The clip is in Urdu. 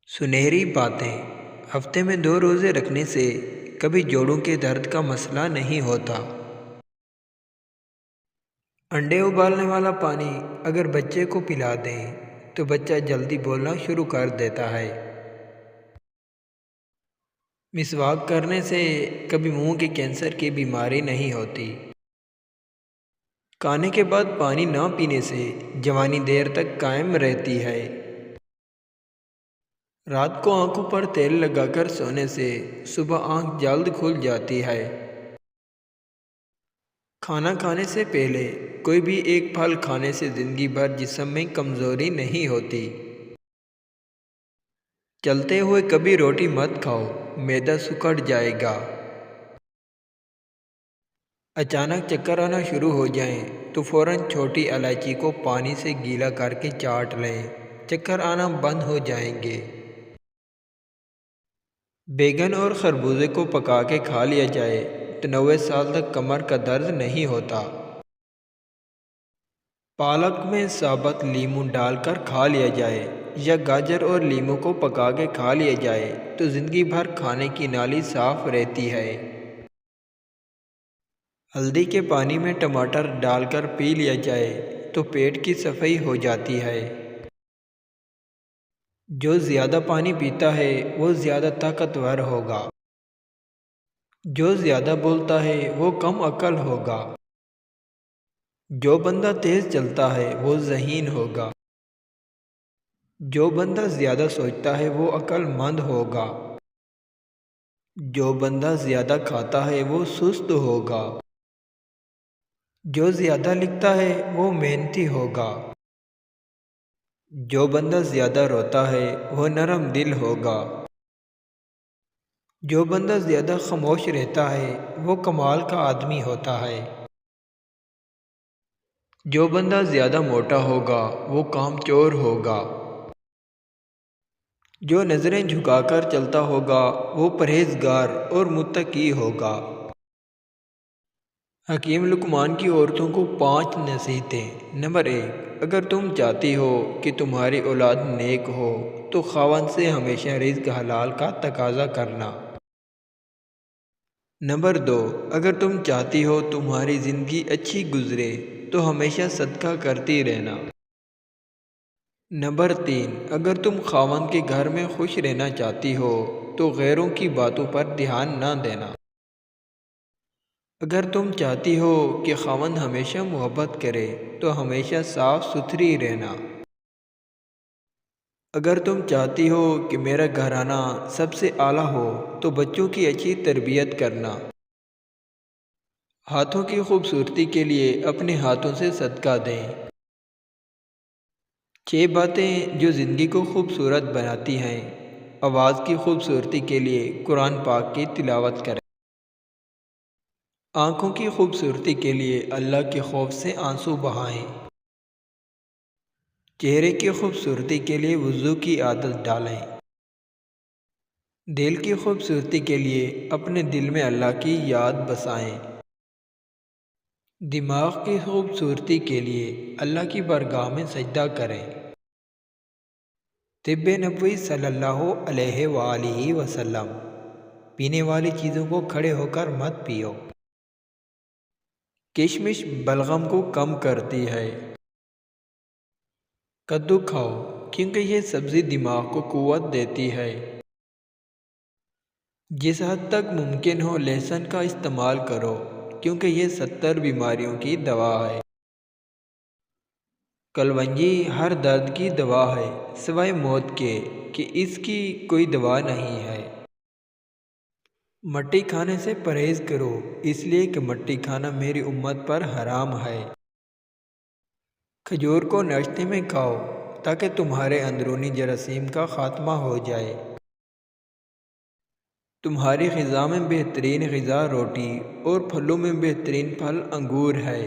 سنہری باتیں۔ ہفتے میں 2 روزے رکھنے سے کبھی جوڑوں کے درد کا مسئلہ نہیں ہوتا۔ انڈے ابالنے والا پانی اگر بچے کو پلا دیں تو بچہ جلدی بولنا شروع کر دیتا ہے۔ مسواک کرنے سے کبھی منہ کے کینسر کی بیماری نہیں ہوتی۔ کھانے کے بعد پانی نہ پینے سے جوانی دیر تک قائم رہتی ہے۔ رات کو آنکھوں پر تیل لگا کر سونے سے صبح آنکھ جلد کھل جاتی ہے۔ کھانا کھانے سے پہلے کوئی بھی ایک پھل کھانے سے زندگی بھر جسم میں کمزوری نہیں ہوتی۔ چلتے ہوئے کبھی روٹی مت کھاؤ، معدہ سکڑ جائے گا۔ اچانک چکر آنا شروع ہو جائیں تو فوراً چھوٹی الائچی کو پانی سے گیلا کر کے چاٹ لیں، چکر آنا بند ہو جائیں گے۔ بیگن اور خربوزے کو پکا کے کھا لیا جائے تو 90 سال تک کمر کا درد نہیں ہوتا۔ پالک میں ثابت لیموں ڈال کر کھا لیا جائے یا گاجر اور لیموں کو پکا کے کھا لیا جائے تو زندگی بھر کھانے کی نالی صاف رہتی ہے۔ ہلدی کے پانی میں ٹماٹر ڈال کر پی لیا جائے تو پیٹ کی صفائی ہو جاتی ہے۔ جو زیادہ پانی پیتا ہے وہ زیادہ طاقتور ہوگا۔ جو زیادہ بولتا ہے وہ کم عقل ہوگا۔ جو بندہ تیز چلتا ہے وہ ذہین ہوگا۔ جو بندہ زیادہ سوچتا ہے وہ عقل مند ہوگا۔ جو بندہ زیادہ کھاتا ہے وہ سست ہوگا۔ جو زیادہ لکھتا ہے وہ محنتی ہوگا۔ جو بندہ زیادہ روتا ہے وہ نرم دل ہوگا۔ جو بندہ زیادہ خاموش رہتا ہے وہ کمال کا آدمی ہوتا ہے۔ جو بندہ زیادہ موٹا ہوگا وہ کام چور ہوگا۔ جو نظریں جھکا کر چلتا ہوگا وہ پرہیزگار اور متقی ہوگا۔ حکیم لقمان کی عورتوں کو 5 نصیحتیں۔ نمبر 1، اگر تم چاہتی ہو کہ تمہاری اولاد نیک ہو تو خاوند سے ہمیشہ رزق حلال کا تقاضا کرنا۔ نمبر 2، اگر تم چاہتی ہو تمہاری زندگی اچھی گزرے تو ہمیشہ صدقہ کرتی رہنا۔ نمبر 3، اگر تم خاوند کے گھر میں خوش رہنا چاہتی ہو تو غیروں کی باتوں پر دھیان نہ دینا۔ اگر تم چاہتی ہو کہ خاوند ہمیشہ محبت کرے تو ہمیشہ صاف ستھری رہنا۔ اگر تم چاہتی ہو کہ میرا گھرانہ سب سے اعلیٰ ہو تو بچوں کی اچھی تربیت کرنا۔ ہاتھوں کی خوبصورتی کے لیے اپنے ہاتھوں سے صدقہ دیں۔ 6 باتیں جو زندگی کو خوبصورت بناتی ہیں۔ آواز کی خوبصورتی کے لیے قرآن پاک کی تلاوت کریں۔ آنکھوں کی خوبصورتی کے لیے اللہ کے خوف سے آنسو بہائیں۔ چہرے کی خوبصورتی کے لیے وضو کی عادت ڈالیں۔ دل کی خوبصورتی کے لیے اپنے دل میں اللہ کی یاد بسائیں۔ دماغ کی خوبصورتی کے لیے اللہ کی بارگاہ میں سجدہ کریں۔ طب نبوی صلی اللہ علیہ وآلہ وسلم۔ پینے والی چیزوں کو کھڑے ہو کر مت پیو۔ کشمش بلغم کو کم کرتی ہے۔ کدو کھاؤ کیونکہ یہ سبزی دماغ کو قوت دیتی ہے۔ جس حد تک ممکن ہو لہسن کا استعمال کرو کیونکہ یہ 70 بیماریوں کی دوا ہے۔ کلونجی ہر درد کی دوا ہے سوائے موت کے کہ اس کی کوئی دوا نہیں ہے۔ مٹی کھانے سے پرہیز کرو اس لیے کہ مٹی کھانا میری امت پر حرام ہے۔ کھجور کو ناشتے میں کھاؤ تاکہ تمہارے اندرونی جراثیم کا خاتمہ ہو جائے۔ تمہاری غذا میں بہترین غذا روٹی اور پھلوں میں بہترین پھل انگور ہے۔